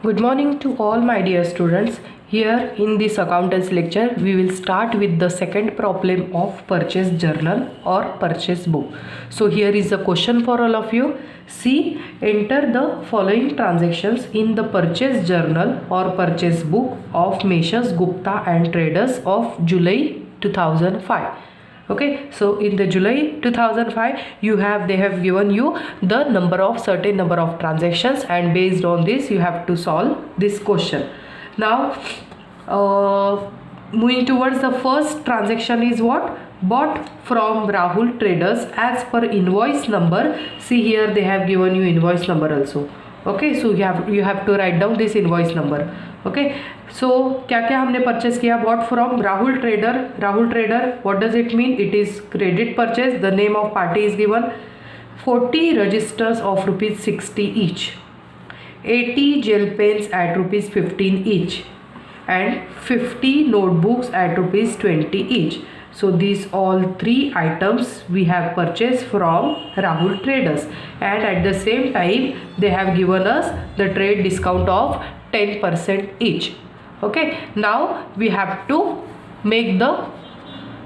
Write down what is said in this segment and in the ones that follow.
Good morning to all my dear students. Here in this accountants lecture, we will start with the second problem of purchase journal or purchase book. So here is the question for all of you. See, enter the following transactions in the purchase journal or purchase book of Messrs Gupta and Traders of July 2005. Okay, so in the July 2005 they have given you the certain number of transactions, and based on this you have to solve this question. Now moving towards the first transaction is what? Bought from Rahul Traders as per invoice number. See, here they have given you invoice number also. Okay, so you have to write down this invoice number. Okay, so क्या क्या हमने purchase किया? Bought from Rahul trader. Rahul trader, what does it mean? It is credit purchase. The name of party is given. 40 registers of ₹60 each, 80 gel pens at ₹15 each, and 50 notebooks at ₹20 each. So these all three items we have purchased from Rahul Traders, and at the same time they have given us the trade discount of 10% each. Okay, now we have to make the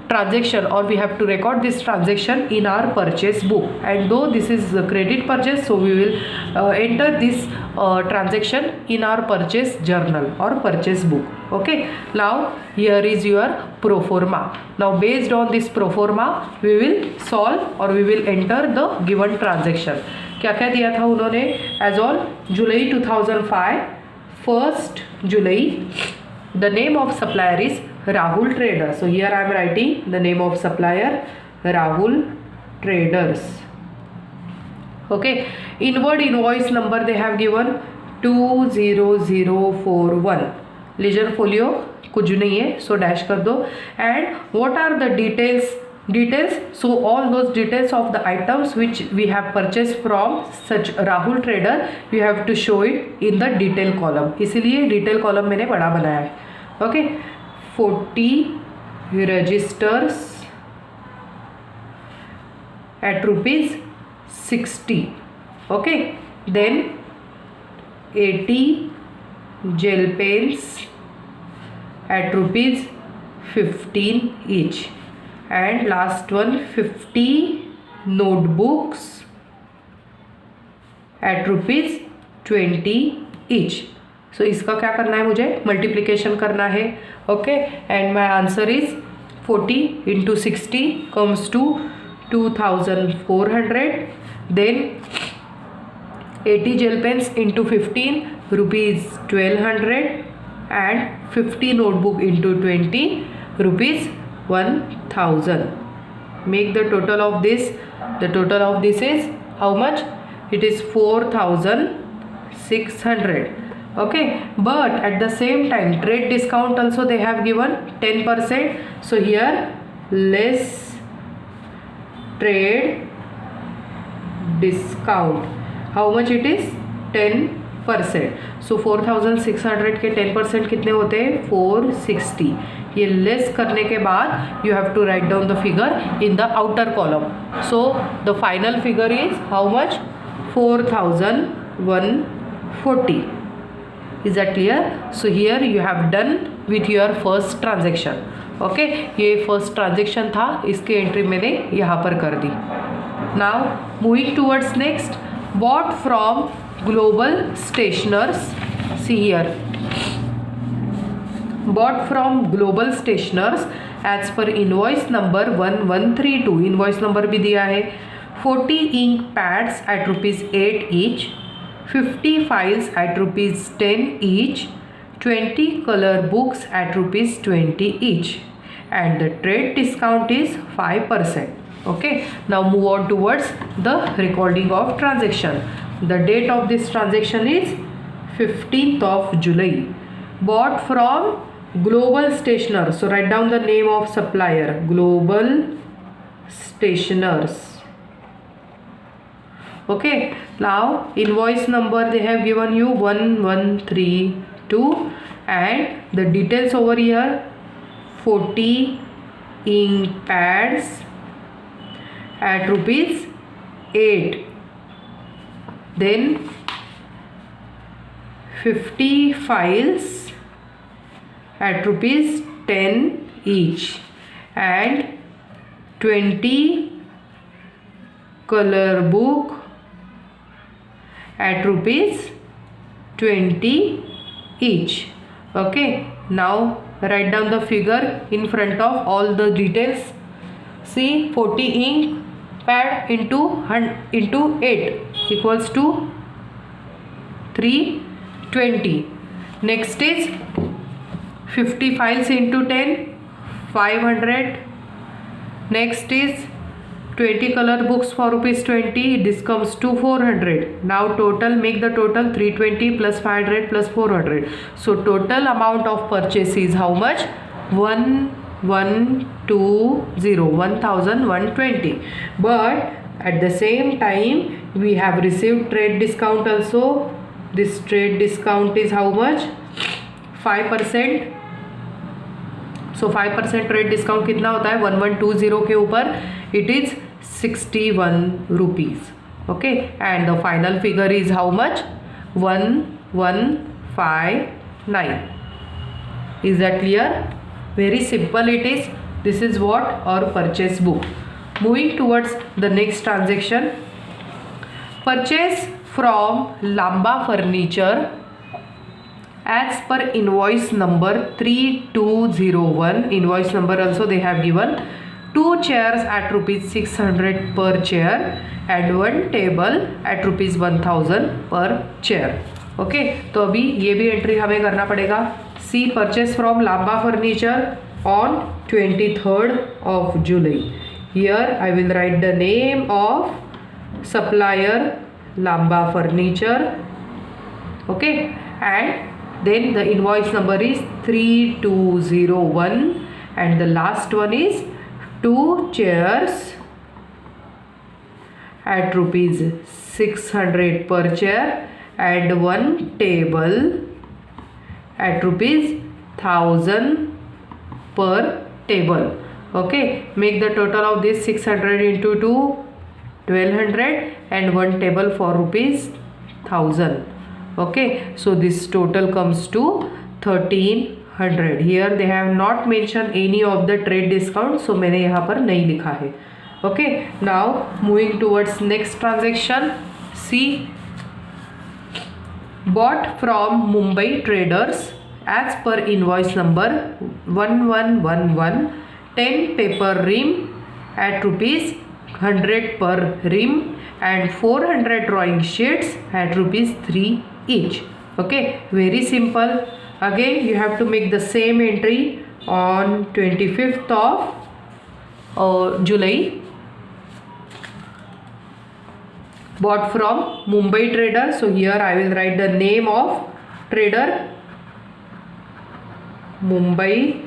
transaction, or we have to record this transaction in our purchase book. And though this is a credit purchase, so we will enter this transaction in our purchase journal or purchase book. Okay, now here is your pro forma. Now based on this pro forma we will solve, or we will enter the given transaction. क्या क्या दिया था उन्होंने? As on July 2005, 1st July, the name of supplier is Rahul Traders. So here I am writing the name of supplier, Rahul Traders. Okay, inward invoice number they have given 20041. ledger folio कुछ नहीं है, so dash कर दो. And what are the details? So all those details of the items which we have purchased from such Rahul Trader, you have to show it in the detail column. इसीलिए detail column मैंने बड़ा बनाया है. Okay, 40 registers at ₹60. Okay, then 80 gel pens at ₹15 each, and last one 50 notebooks at ₹20 each. So इसका क्या करना है? मुझे मल्टीप्लिकेशन करना है. Okay, and my answer is 40 into 60 comes to 2400. Then 80 gel pens into 15, ₹1200, and 50 notebook into 20, ₹1000. Make the total of this. The total of this is how much? It is 4600. Okay, but at the same time trade discount also they have given 10%. So here less trade discount, how much it is? 10%. So 4600 के 10% कितने होते हैं? 460. ये less करने के बाद you have to write down the figure in the outer column. So the final figure is how much? 4140. Is that clear? So here you have done with your first transaction. Okay, ये first transaction था, इसके entry मैंने यहाँ पर कर दी. Now moving towards next, bought from Global Stationers. See here, bought from Global Stationers as per invoice number 1132. invoice number भी दिया है. 40 ink pads at ₹8 each, 50 files at ₹10 each, 20 color books at ₹20 each, and the trade discount is 5%. Okay, now move on towards the recording of transaction. The date of this transaction is 15th of July. Bought from Global Stationers. So write down the name of supplier, Global Stationers. Okay, now invoice number they have given you 1132, and the details over here: 40 ink pads at ₹8. Then 50 files at rupees 10 each and 20 color book at rupees 20 each. Okay, now write down the figure in front of all the details. See, 40 ink pad into 8 equals to 320. Next is 50 files into 10, 500. Next is 20 color books for rupees 20. This comes to 400. Now total, make the total 320 plus 500 plus 400. So total amount of purchase is how much? 1120. But at the same time we have received trade discount also. This trade discount is how much? 5%. So 5% trade discount कितना होता है? 1120 के ऊपर it is 61 rupees. Okay, and the final figure is how much? 1159. Is that clear? Very simple it is. This is what? और purchase book. Moving towards the next transaction. Purchase from Lamba furniture as per invoice number 3201. Invoice number also they have given. 2 chairs at rupees 600 per chair and 1 table at rupees 1000 per chair. Okay, तो अभी ये भी entry हमें करना पड़ेगा. See purchase from Lamba furniture on 23rd of July. Here I will write the name of supplier Lamba Furniture. Okay, and then the invoice number is 3201 and the last one is 2 chairs at rupees 600 per chair and 1 table at rupees 1000 per table. Okay, make the total of this 600 into 2, 1200 and 1 table for rupees 1000. Okay, so this total comes to 1300. Here they have not mentioned any of the trade discount, so मैंने यहाँ पर नहीं लिखा है. Okay, now moving towards next transaction. See, bought from Mumbai traders as per invoice number 1111, 10 paper rim at rupees 100 per rim and 400 drawing sheets at rupees 3 each. Okay, very simple. Again you have to make the same entry on 25th of July. Bought from Mumbai trader. So here I will write the name of trader, Mumbai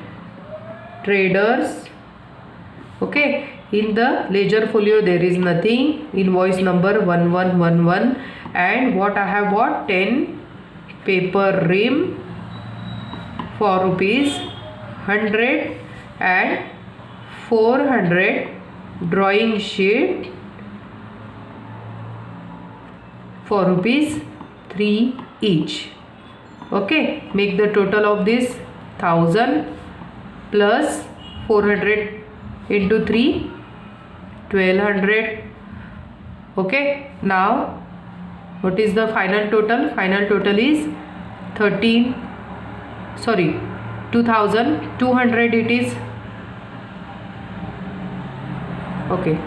traders. Okay, in the ledger folio there is nothing. Invoice number 1111 and what I have bought? 10 paper rim for rupees 100 and 400 drawing sheet for rupees 3 each. Okay, make the total of this 1000 plus 400 into 3, 1200. Okay, now what is the final total? Final total is 2200 it is. Okay,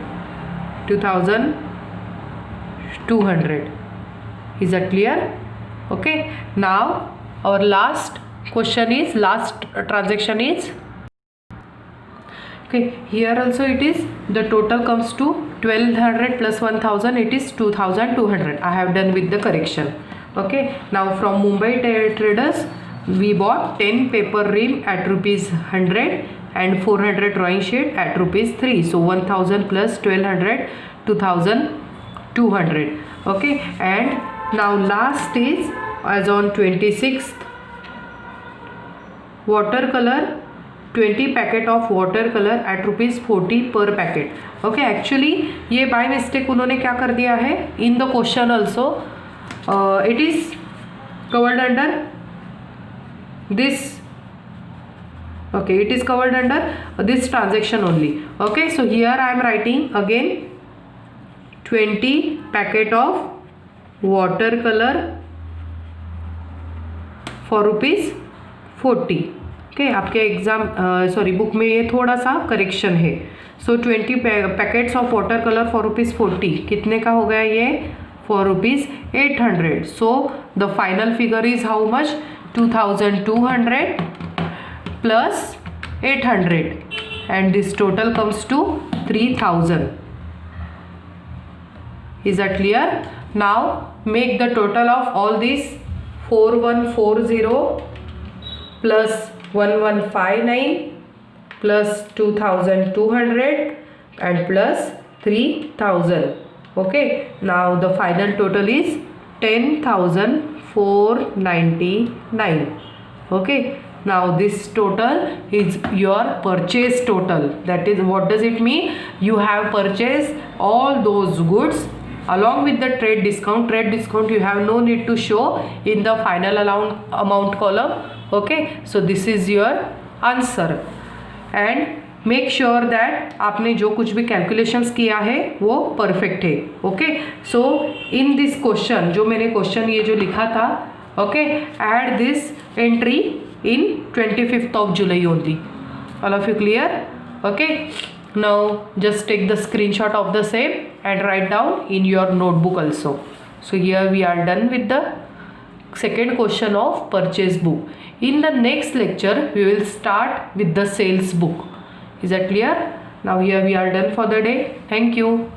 2200. Is that clear? Okay, now our last question is, last transaction is, okay, here also it is, the total comes to 1200 plus 1000, it is 2200. I have done with the correction. Okay, now from Mumbai traders we bought 10 paper rim at rupees 100 and 400 drawing sheet at rupees 3. So 1000 plus 1200, 2200. Okay, and now last is as on 26th, watercolor 20 packet of water colour at rupees 40 per packet. Okay, actually ये by mistake उन्होंने क्या कर दिया है in the question also. It is covered under this. Okay, it is covered under this transaction only. Okay, so here I am writing again 20 packet of watercolor for rupees 40. Okay, आपके exam sorry book में ये थोड़ा सा correction है. So 20 packets of water colour for rupees 40 कितने का हो गया ये? For rupees 800. So the final figure is how much? 2200 plus 800 and this total comes to 3000. Is that clear? Now make the total of all these. 4140 plus 1159 plus 2200 and plus 3000. Okay, now the final total is 10,499. Okay, now this total is your purchase total. That is, what does it mean? You have purchased all those goods along with the trade discount. Trade discount you have no need to show in the final amount column. Okay, so this is your answer. And make sure that आपने जो कुछ भी calculations किया है वो perfect है. Okay, so in this question जो मैंने question ये जो लिखा था, okay, add this entry in 25th of July only. All of you clear? Okay, now just take the screenshot of the same and write down in your notebook also. So here we are done with the second question of purchase book. In the next lecture we will start with the sales book. Is that clear? Now here we are done for the day. Thank you.